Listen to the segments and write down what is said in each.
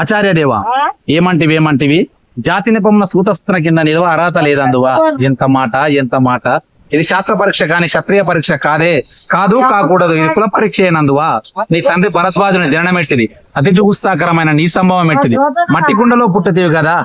ఆచార్య దేవా ఏమంటివి జాతి నిపమున సూతస్తున్న కింద నిలవ అర్హత లేదందువా. ఎంత మాట. ఇది శాస్త్ర పరీక్ష కానీ క్షత్రియ పరీక్ష కాదు కాకూడదు. ఇది కుల పరీక్ష అయినందువా. నీ తండ్రి భరద్వాజుని జననమెట్టిది, అతి జుగుత్సాకరమైన నీ సంభవం ఎట్టిది. మట్టి కుండలో పుట్టతివి కదా,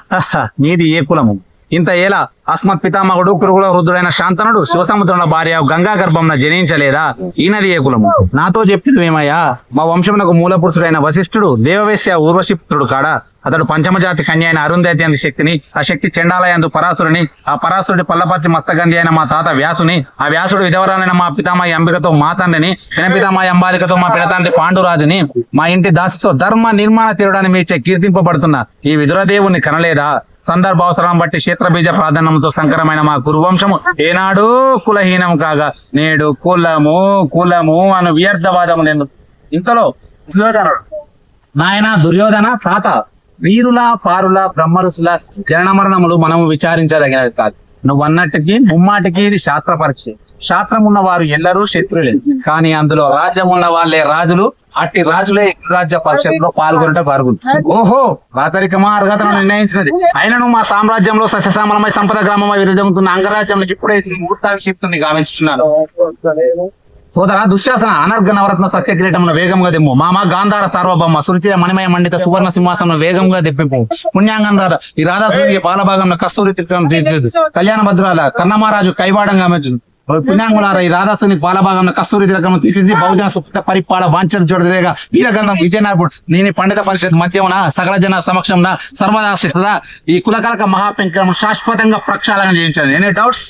నీది ఏ కులము. ఇంత ఏలా అస్మత్ పితామహుడు కురుగుల వృద్ధుడైన శాంతనుడు శివసముద్రుల భార్య గంగా గర్భంన జనించలేదా. ఈనది ఏ కులము. నాతో చెప్పింది ఏమయ్యా, మా వంశమునకు మూల పురుషుడైన వశిష్ఠుడు దేవవేశ్య ఊర్వశిపుత్రుడు కాడా. అతడు పంచమజాతి కన్య అయిన అరుంధతి అంది శక్తిని, ఆ శక్తి చండాలయందు పరాసురుని, ఆ పరాసురుడి పల్లపర్తి మస్తగంధి అయిన మా తాత వ్యాసుని, ఆ వ్యాసుడు విధవరాలైన మా పితామహి అంబికతో మా తండ్రిని, పినపితామహి అంబాలికతో మా పినతండ్రి పాండురాజుని, మా ఇంటి దాసితో ధర్మ నిర్మాణ తీరడాన్ని మీచే కీర్తింపబడుతున్న ఈ విదురదేవుని కనలేదా. సందర్భావసరం బట్టి క్షేత్రబీజ ప్రాధాన్యంతో సంకరమైన మా కురువంశము ఏనాడు కులహీనం కాగా నేడు కులము అను వ్యర్థవాదము నేను. ఇంతలో దుర్యోధనుడు, నాయన దుర్యోధన తాత, వీరుల పారుల బ్రహ్మరుసుల జనన మరణములు మనము విచారించదగినది కాదు. నువ్వు అన్నట్టుకి ముమ్మాటికి ఇది శాస్త్ర పరీక్ష. శాస్త్రం ఉన్న వారు ఎల్లరూ శత్రులే, కానీ అందులో రాజ్యం ఉన్న వాళ్ళే రాజులు. అట్టి రాజులే రాజ్య పరీక్షలో పాల్గొనట. ఓహో, రాతరికమా అర్హతను నిర్ణయించినది. అయినను మా సామ్రాజ్యంలో సస్యశ్యామలమై సంపద గ్రామమై విరుద్ధమవుతున్న అంగరాజ్యంలో ఇప్పుడే ముహూర్తాభిషిక్తుని గావించుతున్నాను. సోదర దుశ్శాసన, అనర్ఘ నవరత్న సస్య కిరీటమును వేగంగా దిమ్ము. మామ గాంధార సార్వభౌమ సురుచిర మణిమయ మండిత సువర్ణ సింహాసనం వేగంగా దిప్పింపు. పుణ్యాంగం రాధ ఈ రాధాసూరికి పాలభాగంలో కస్తూరి తిట్టం తీర్చదు. కళ్యాణ భద్రాల కన్నమహారాజు కైవాడంగా మెచ్చును. పుణ్యాంగులారా ఈ రాధాసుని పాలభాగంలో కస్తూరి తిలకం తీర్చిది. బహుజన సుప్త పరిపాల వాంఛన చూడలేగా వీరగంధం విజయనాథుడు నేను పండిత పరిషత్ మధ్యమున సకల జన సమక్షంన సర్వదా ఈ కులకలక మహాపెంకం శాశ్వతంగా ప్రక్షాళన చేయించాను. Any doubts?